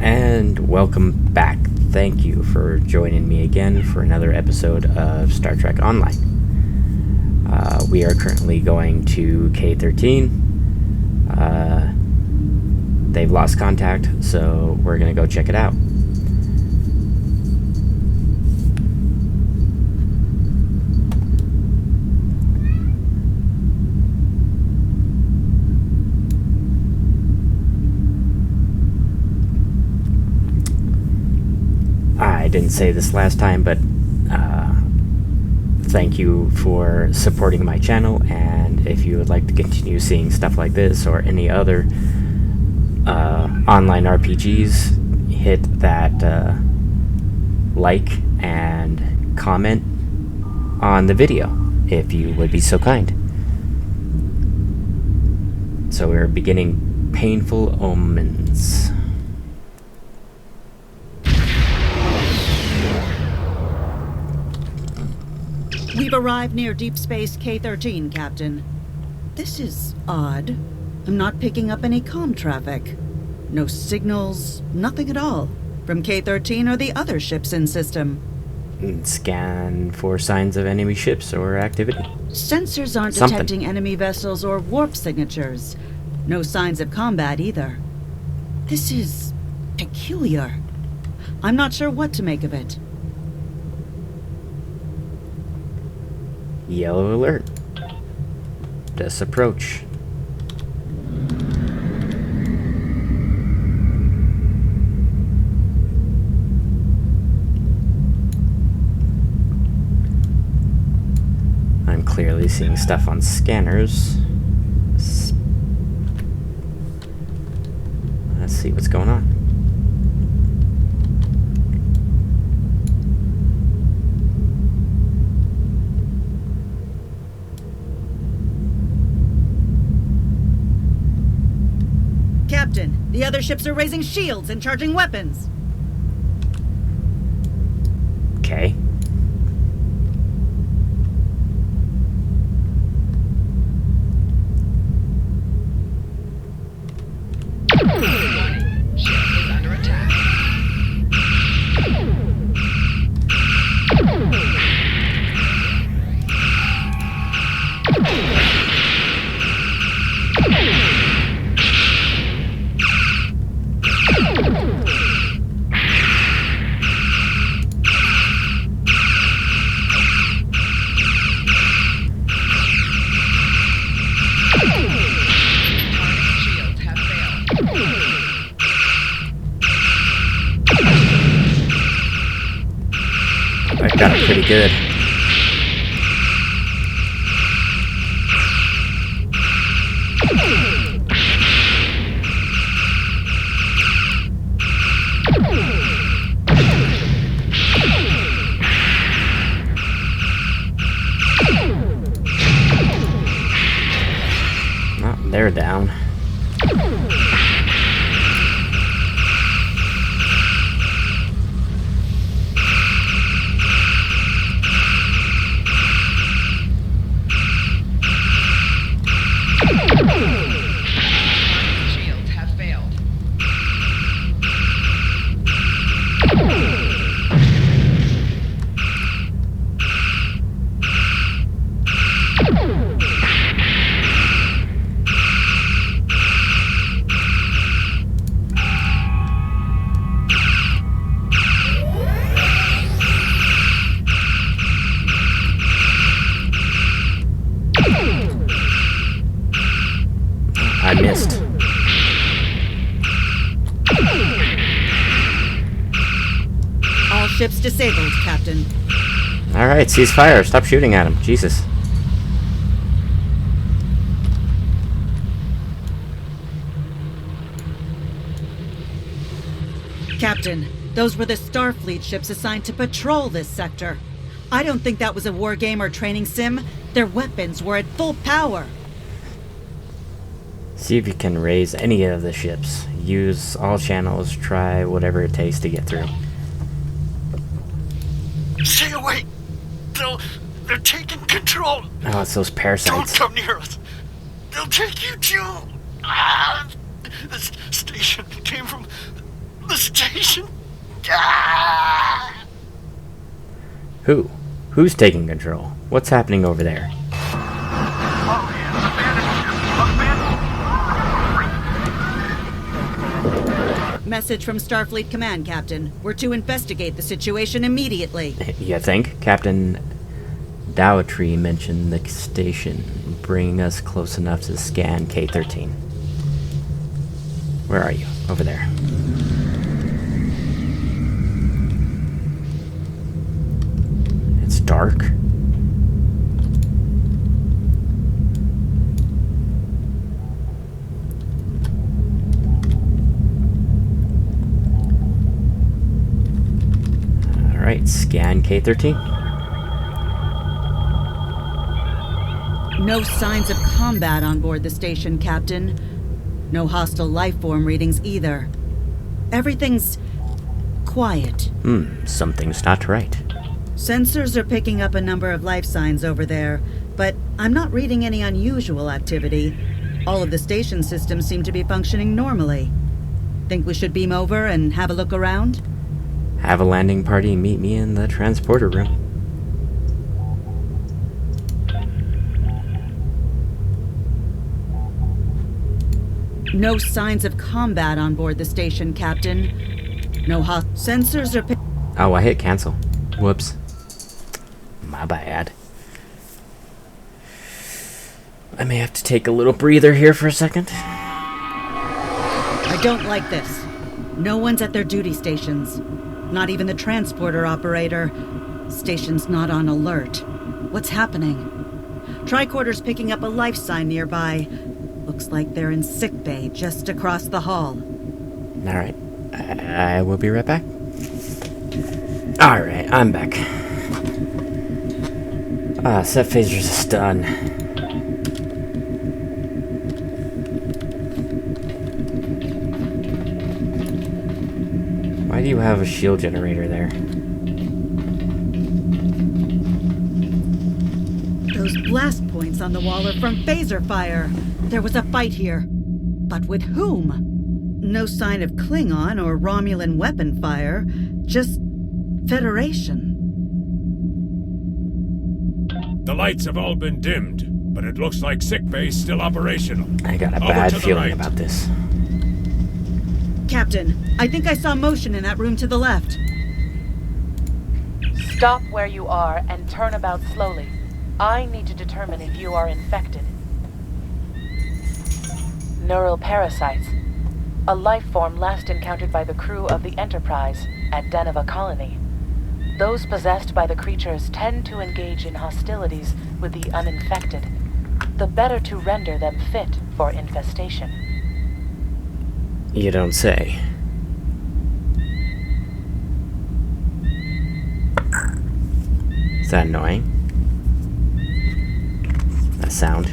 And welcome back. Thank you for joining me again for another episode of Star Trek Online. We are currently going to K-13. They've lost contact, so we're going to go check it out. I didn't say this last time, but thank you for supporting my channel, and if you would like to continue seeing stuff like this or any other online RPGs, hit that like and comment on the video if you would be so kind. So we're beginning Painful Omens. We've arrived near Deep Space K-13, Captain. This is odd. I'm not picking up any comm traffic. No signals, nothing at all. From K-13 or the other ships in system. Scan for signs of enemy ships or activity. Sensors aren't detecting enemy vessels or warp signatures. No signs of combat either. This is peculiar. I'm not sure what to make of it. Yellow alert. Disapproach. I'm clearly seeing stuff on scanners. Let's see what's going on. Captain, the other ships are raising shields and charging weapons. Okay. I got it pretty good. Oh, they're down. I missed. All ships disabled, Captain. Alright, cease fire. Stop shooting at him. Jesus. Captain, those were the Starfleet ships assigned to patrol this sector. I don't think that was a war game or training sim. Their weapons were at full power. See if you can raise any of the ships. Use all channels. Try whatever it takes to get through. Stay away! They're taking control! Oh, it's those parasites. Don't come near us! They'll take you too! This station came from The station. Ah! Who? Who's taking control? What's happening over there? Oh, abandoned ship. Message from Starfleet Command, Captain. We're to investigate the situation immediately. You think? Captain Dowatry mentioned the station, bringing us close enough to scan K-13. Where are you? Over there. It's dark. Alright, scan K-13. No signs of combat on board the station, Captain. No hostile life form readings either. Everything's quiet. Something's not right. Sensors are picking up a number of life signs over there, but I'm not reading any unusual activity. All of the station systems seem to be functioning normally. Think we should beam over and have a look around? Have a landing party meet me in the transporter room. No signs of combat on board the station, Captain. No sensors are Oh, I hit cancel. Whoops. My bad. I may have to take a little breather here for a second. I don't like this. No one's at their duty stations. Not even the transporter operator. Station's not on alert. What's happening? Tricorder's picking up a life sign nearby. Looks like they're in sickbay just across the hall. Alright. I will be right back. Alright, I'm back. Set phasers is done. Why do you have a shield generator there? Those blast points on the wall are from phaser fire. There was a fight here. But with whom? No sign of Klingon or Romulan weapon fire. Just Federation. The lights have all been dimmed, but it looks like sickbay's still operational. I got a Over bad to the feeling right. about this. Captain, I think I saw motion in that room to the left. Stop where you are and turn about slowly. I need to determine if you are infected. Neural parasites. A life form last encountered by the crew of the Enterprise at Deneva Colony. Those possessed by the creatures tend to engage in hostilities with the uninfected, the better to render them fit for infestation. You don't say. Is that annoying? That sound.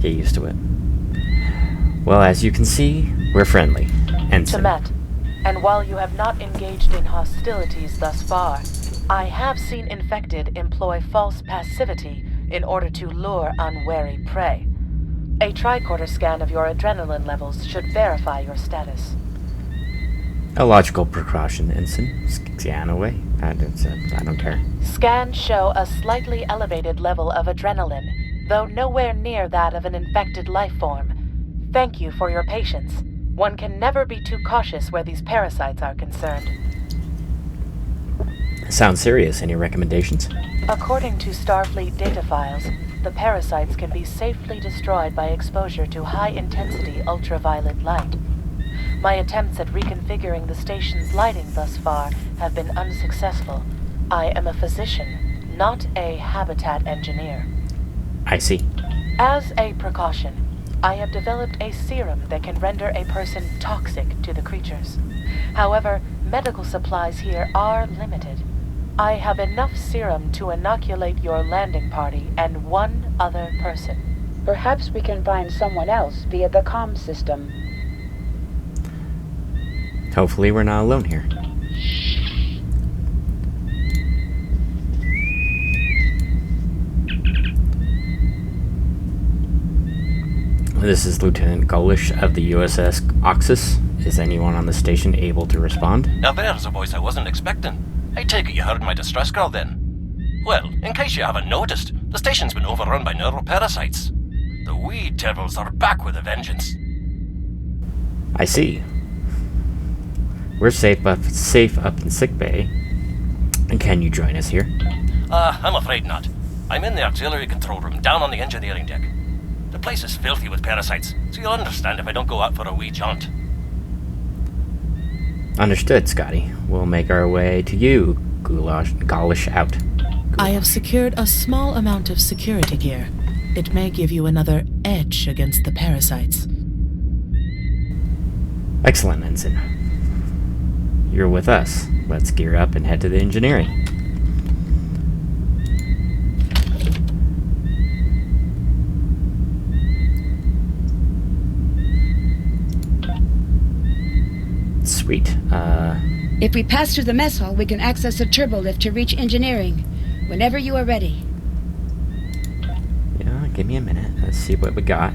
Get used to it. Well, as you can see, we're friendly. Ensign. Samet, and while you have not engaged in hostilities thus far, I have seen infected employ false passivity in order to lure unwary prey. A tricorder scan of your adrenaline levels should verify your status. A logical precaution, Ensign. Scan away. I don't care. Scans show a slightly elevated level of adrenaline, though nowhere near that of an infected life form. Thank you for your patience. One can never be too cautious where these parasites are concerned. Sounds serious. Any recommendations? According to Starfleet data files, the parasites can be safely destroyed by exposure to high-intensity ultraviolet light. My attempts at reconfiguring the station's lighting thus far have been unsuccessful. I am a physician, not a habitat engineer. I see. As a precaution, I have developed a serum that can render a person toxic to the creatures. However, medical supplies here are limited. I have enough serum to inoculate your landing party and one other person. Perhaps we can find someone else via the comm system. Hopefully we're not alone here. This is Lieutenant Gaulish of the USS Oxus. Is anyone on the station able to respond? Now there's a voice I wasn't expecting. I take it you heard my distress call then. Well, in case you haven't noticed, the station's been overrun by neuroparasites. The wee devils are back with a vengeance. I see. We're safe up in sickbay. And can you join us here? I'm afraid not. I'm in the auxiliary control room down on the engineering deck. The place is filthy with parasites, so you'll understand if I don't go out for a wee jaunt. Understood, Scotty. We'll make our way to you, Gaulish out. I have secured a small amount of security gear. It may give you another edge against the parasites. Excellent, Ensign. You're with us. Let's gear up and head to the engineering. Sweet. If we pass through the mess hall, we can access a turbo lift to reach engineering. Whenever you are ready. Yeah, give me a minute. Let's see what we got.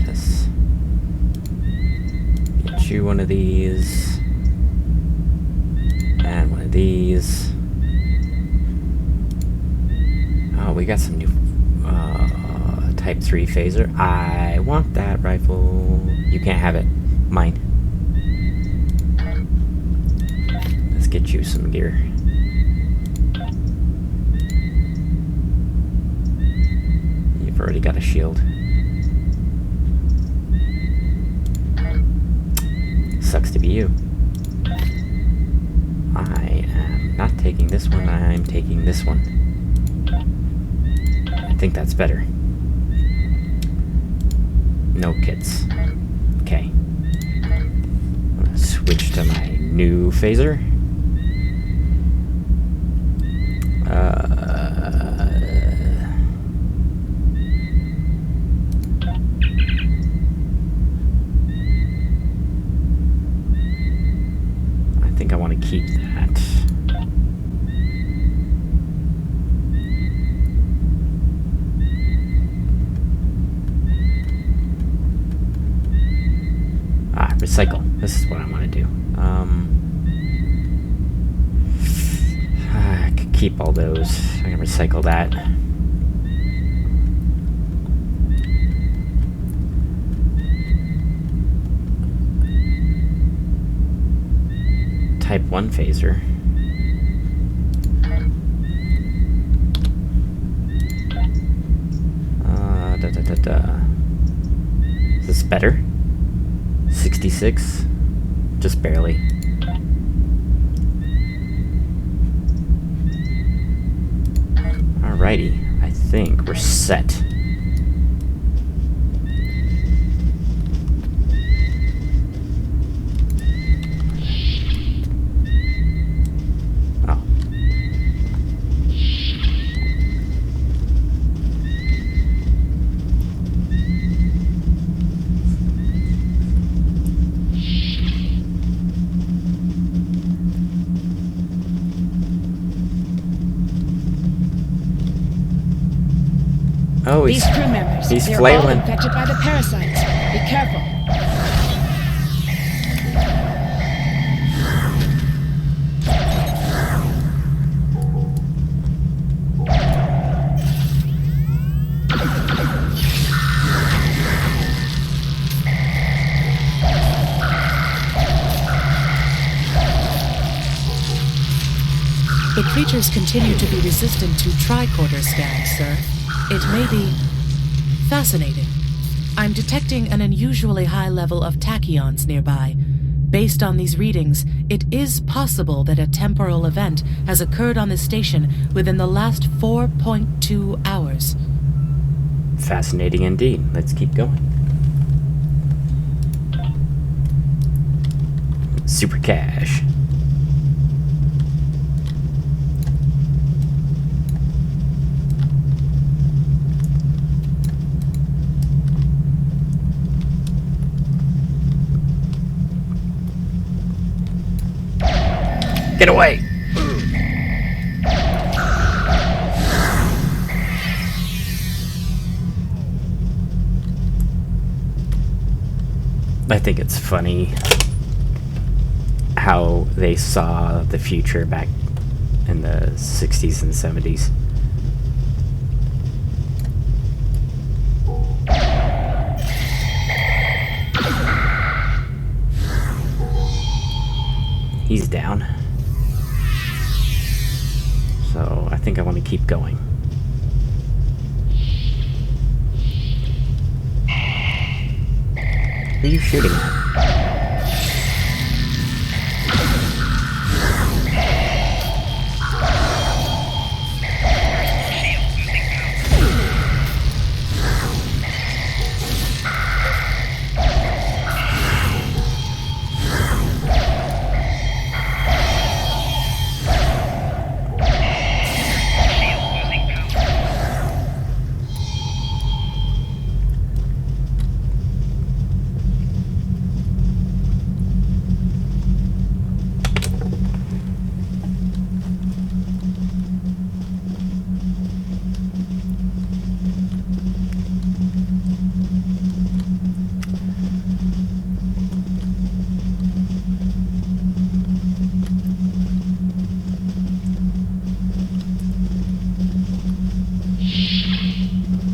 Let's get you one of these. And one of these. Oh, we got some new Type 3 phaser. I want that rifle. You can't have it. Mine. Let's get you some gear. You've already got a shield. Sucks to be you. I am not taking this one. I'm taking this one. I think that's better. No kits. Okay. I'm gonna switch to my new phaser. I think I want to keep that. Recycle. This is what I want to do. I could keep all those. I'm gonna recycle that. Type 1 phaser. Is this better? 66? Just barely. Alrighty, I think we're set. Oh. Oh, These crew members, he's they're flailing. all infected by the parasites. Be careful. The creatures continue to be resistant to tricorder scans, sir. It may be fascinating. I'm detecting an unusually high level of tachyons nearby. Based on these readings, it is possible that a temporal event has occurred on the station within the last 4.2 hours. Fascinating indeed. Let's keep going. Super cash. Get away! I think it's funny how they saw the future back in the 60s and 70s. He's down. So I think I want to keep going. Who are you shooting at?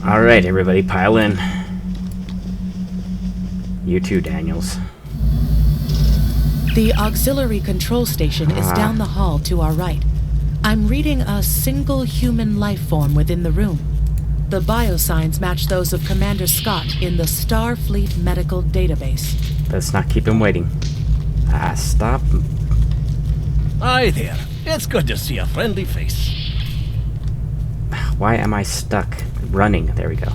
Alright, everybody, pile in. You too, Daniels. The auxiliary control station is down the hall to our right. I'm reading a single human life form within the room. The biosigns match those of Commander Scott in the Starfleet Medical Database. Let's not keep him waiting. Stop. Hi there. It's good to see a friendly face. Why am I stuck? Running. There we go.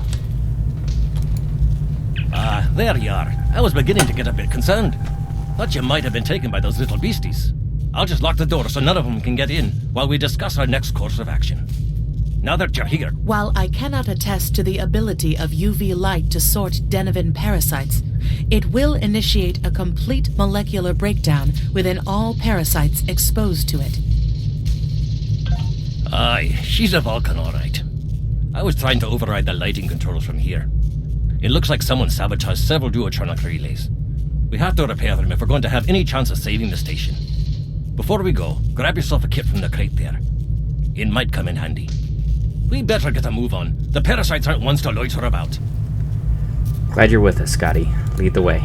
There you are. I was beginning to get a bit concerned. Thought you might have been taken by those little beasties. I'll just lock the door so none of them can get in while we discuss our next course of action. Now that you're here... While I cannot attest to the ability of UV light to sort Denivan parasites, it will initiate a complete molecular breakdown within all parasites exposed to it. Aye, she's a Vulcan, all right. I was trying to override the lighting controls from here. It looks like someone sabotaged several duotronic relays. We have to repair them if we're going to have any chance of saving the station. Before we go, grab yourself a kit from the crate there. It might come in handy. We better get a move on. The parasites aren't ones to loiter about. Glad you're with us, Scotty. Lead the way.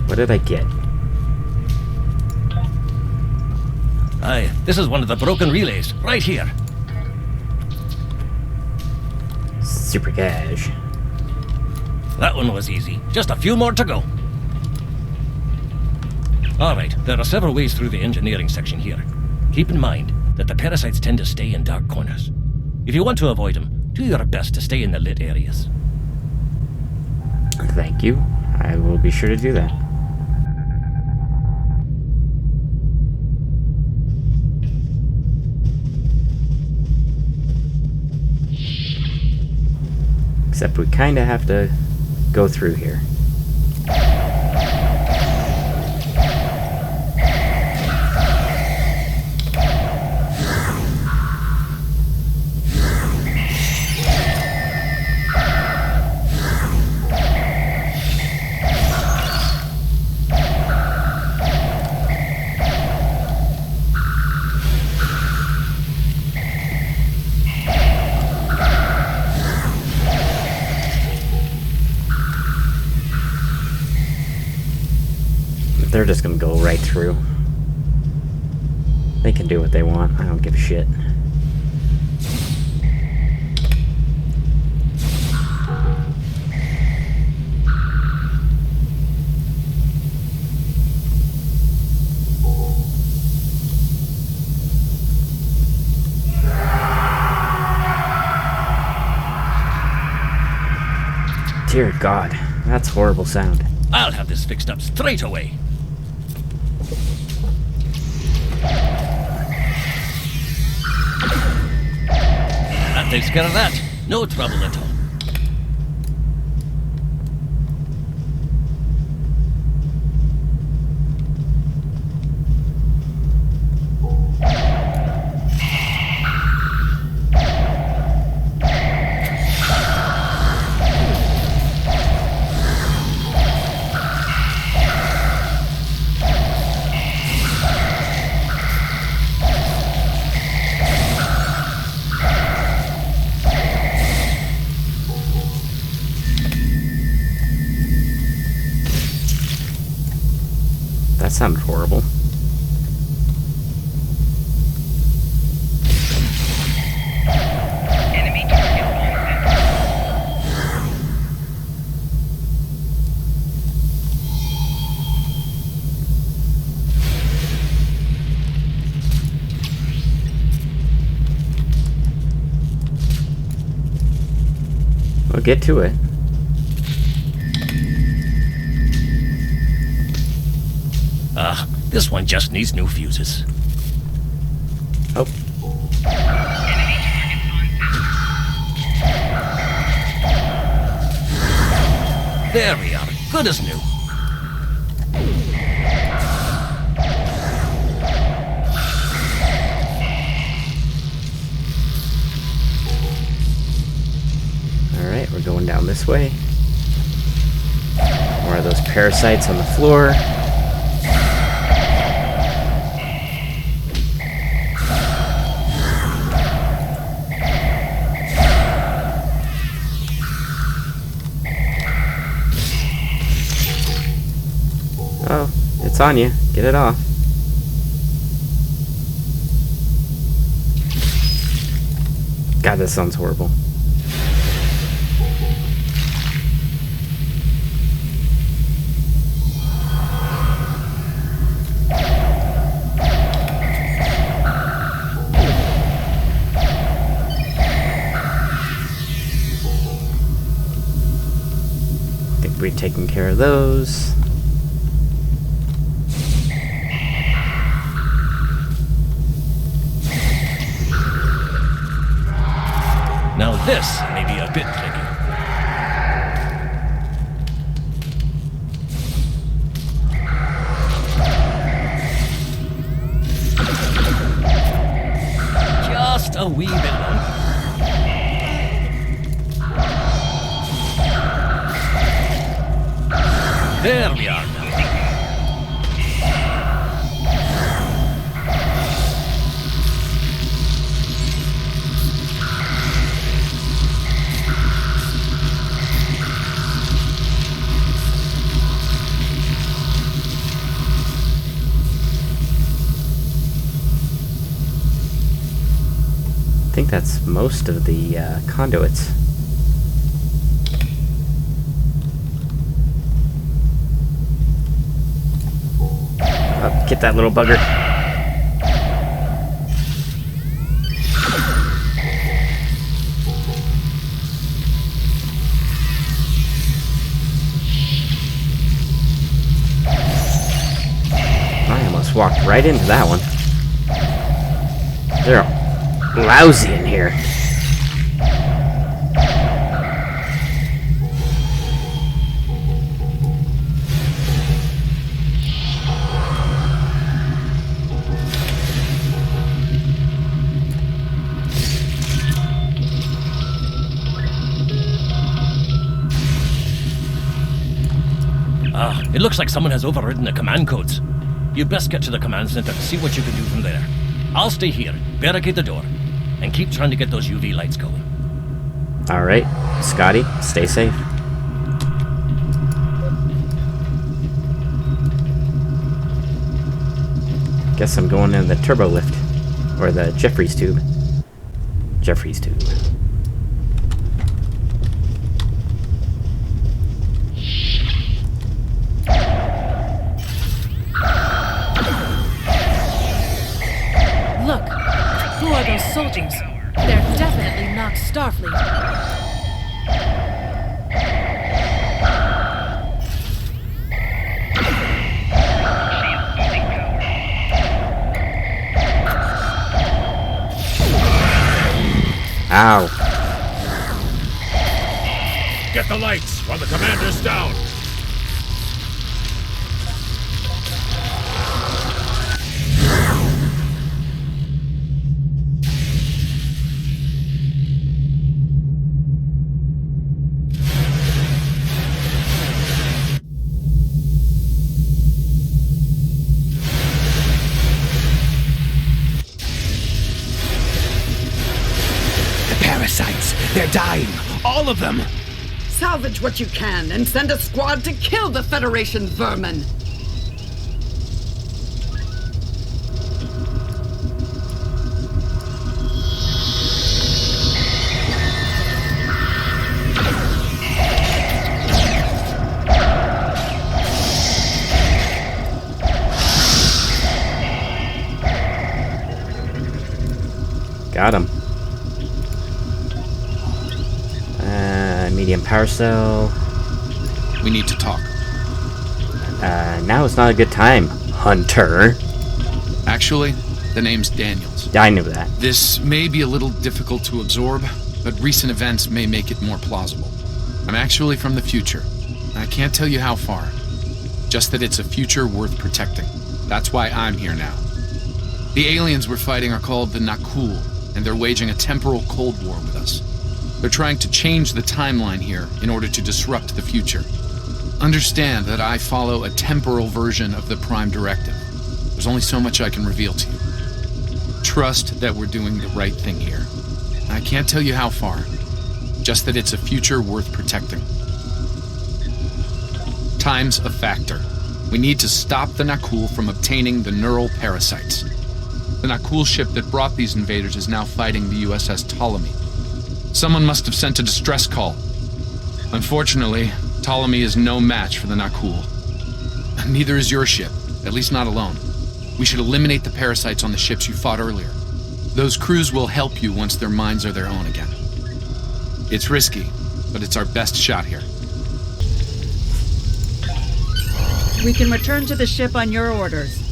What did I get? Aye, this is one of the broken relays, right here. Super cash. That one was easy. Just a few more to go. Alright, there are several ways through the engineering section here. Keep in mind that the parasites tend to stay in dark corners. If you want to avoid them, do your best to stay in the lit areas. Thank you. I will be sure to do that. Except we kinda have to go through here. They're just gonna go right through. They can do what they want. I don't give a shit. Dear God, that's horrible sound. I'll have this fixed up straight away. That takes care of that. No trouble at all. That sounded horrible. Enemy target. We'll get to it. This one just needs new fuses. Oh. There we are. Good as new. Alright, we're going down this way. More of those parasites on the floor. Oh, it's on you. Get it off. God, this sounds horrible. Think we've taken care of those. Now this may be a bit tricky. Just a wee bit longer. There we are now. I think that's most of the conduits. Oh, get that little bugger. I almost walked right into that one. They're lousy in here. It looks like someone has overridden the command codes. You best get to the command center to see what you can do from there. I'll stay here, barricade the door, and keep trying to get those UV lights going. Alright, Scotty, stay safe. Guess I'm going in the turbo lift. Or the Jeffries tube. Jeffries tube. Look, who are those soldiers? They're definitely not Starfleet. Ow. Get the lights while the commander's down. They're dying. All of them. Salvage what you can and send a squad to kill the Federation vermin. Got him. Medium power cell. We need to talk. Now is not a good time, Hunter. Actually, the name's Daniels. I knew that. This may be a little difficult to absorb, but recent events may make it more plausible. I'm actually from the future. I can't tell you how far. Just that it's a future worth protecting. That's why I'm here now. The aliens we're fighting are called the Nakul, and they're waging a temporal Cold War with us. They're trying to change the timeline here in order to disrupt the future. Understand that I follow a temporal version of the Prime Directive. There's only so much I can reveal to you. Trust that we're doing the right thing here. I can't tell you how far. Just that it's a future worth protecting. Time's a factor. We need to stop the Nakul from obtaining the neural parasites. The Nakul ship that brought these invaders is now fighting the USS Ptolemy. Someone must have sent a distress call. Unfortunately, Ptolemy is no match for the Nakul. Neither is your ship, at least not alone. We should eliminate the parasites on the ships you fought earlier. Those crews will help you once their minds are their own again. It's risky, but it's our best shot here. We can return to the ship on your orders.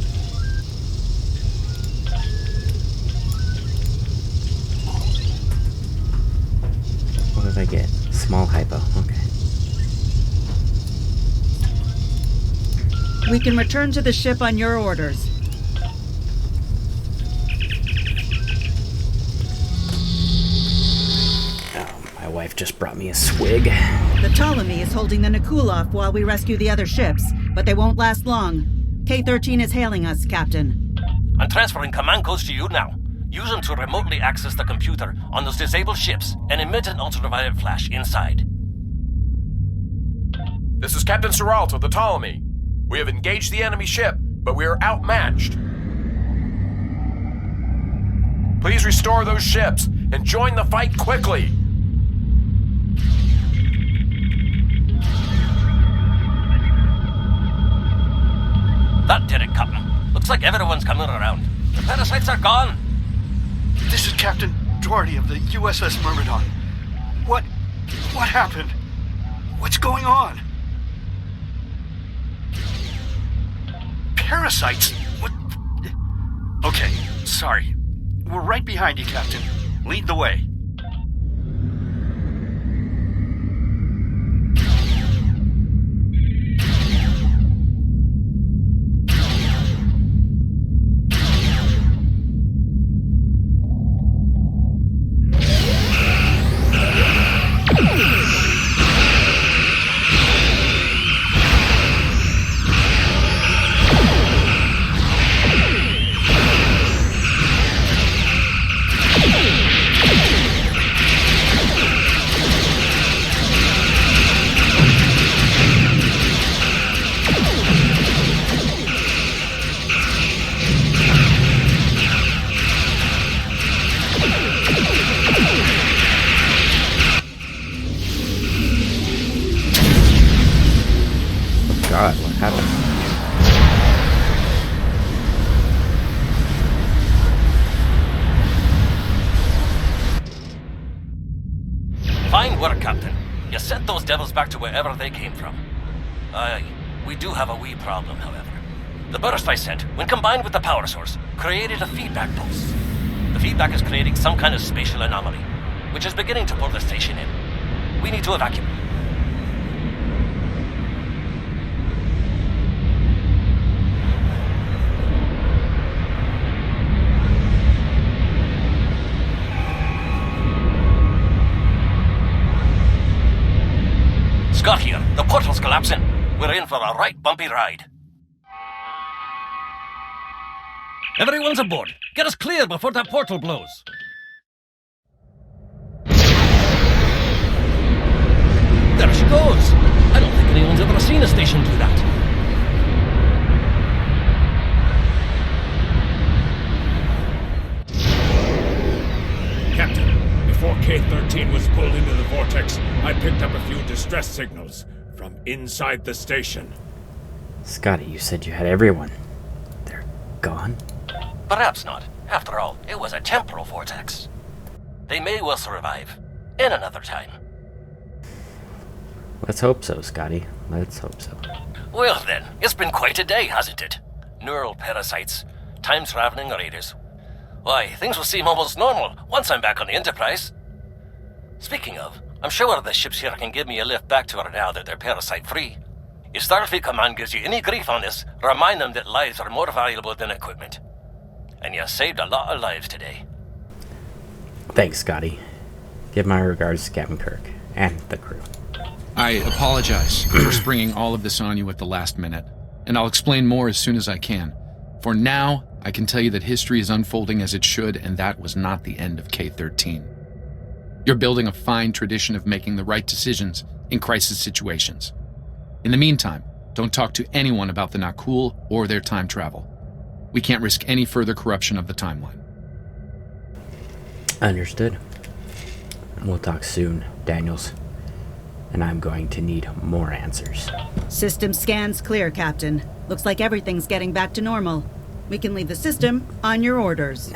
What did I get? Small hypo. Okay. We can return to the ship on your orders. Oh, my wife just brought me a swig. The Ptolemy is holding the Nakul off while we rescue the other ships, but they won't last long. K-13 is hailing us, Captain. I'm transferring command codes to you now. Use them to remotely access the computer on those disabled ships and emit an ultraviolet flash inside. This is Captain Seralt of the Ptolemy. We have engaged the enemy ship, but we are outmatched. Please restore those ships and join the fight quickly. That did it, Captain. Looks like everyone's coming around. The parasites are gone. This is Captain Doherty of the USS Myrmidon. What happened? What's going on? Parasites? What? Okay, sorry. We're right behind you, Captain. Lead the way. God, what happened? Fine work, Captain. You sent those devils back to wherever they came from. Aye, we do have a wee problem, however. The burst I sent, when combined with the power source, created a feedback pulse. The feedback is creating some kind of spatial anomaly, which is beginning to pull the station in. We need to evacuate. Scott here. The portal's collapsing. We're in for a right bumpy ride. Everyone's aboard. Get us clear before that portal blows. There she goes. I don't think anyone's ever seen a station do that. Captain, before K-13 was pulled into the vortex, I picked up a few distress signals from inside the station. Scotty, you said you had everyone. They're gone? Perhaps not. After all, it was a temporal vortex. They may well survive. In another time. Let's hope so, Scotty. Let's hope so. Well then, it's been quite a day, hasn't it? Neural parasites, time-traveling raiders. Why, things will seem almost normal once I'm back on the Enterprise. Speaking of, I'm sure the ships here can give me a lift back to her now that they're parasite-free. If Starfleet Command gives you any grief on this, remind them that lives are more valuable than equipment. And you saved a lot of lives today. Thanks, Scotty. Give my regards to Captain Kirk and the crew. I apologize for springing all of this on you at the last minute, and I'll explain more as soon as I can. For now, I can tell you that history is unfolding as it should, and that was not the end of K-13. You're building a fine tradition of making the right decisions in crisis situations. In the meantime, don't talk to anyone about the Nakul or their time travel. We can't risk any further corruption of the timeline. Understood. We'll talk soon, Daniels. And I'm going to need more answers. System scans clear, Captain. Looks like everything's getting back to normal. We can leave the system on your orders.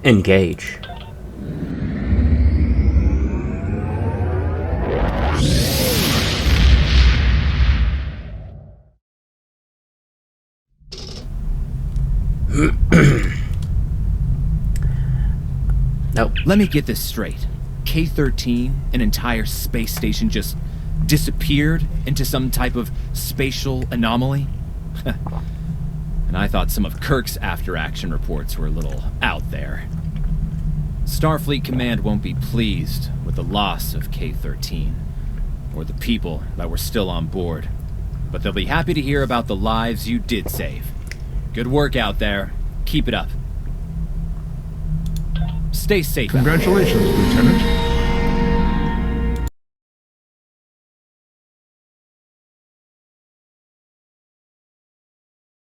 Engage. Nope. Let me get this straight. K-13, an entire space station, just disappeared into some type of spatial anomaly? And I thought some of Kirk's after-action reports were a little out there. Starfleet Command won't be pleased with the loss of K-13, or the people that were still on board. But they'll be happy to hear about the lives you did save. Good work out there. Keep it up. Stay safe. Congratulations, Lieutenant.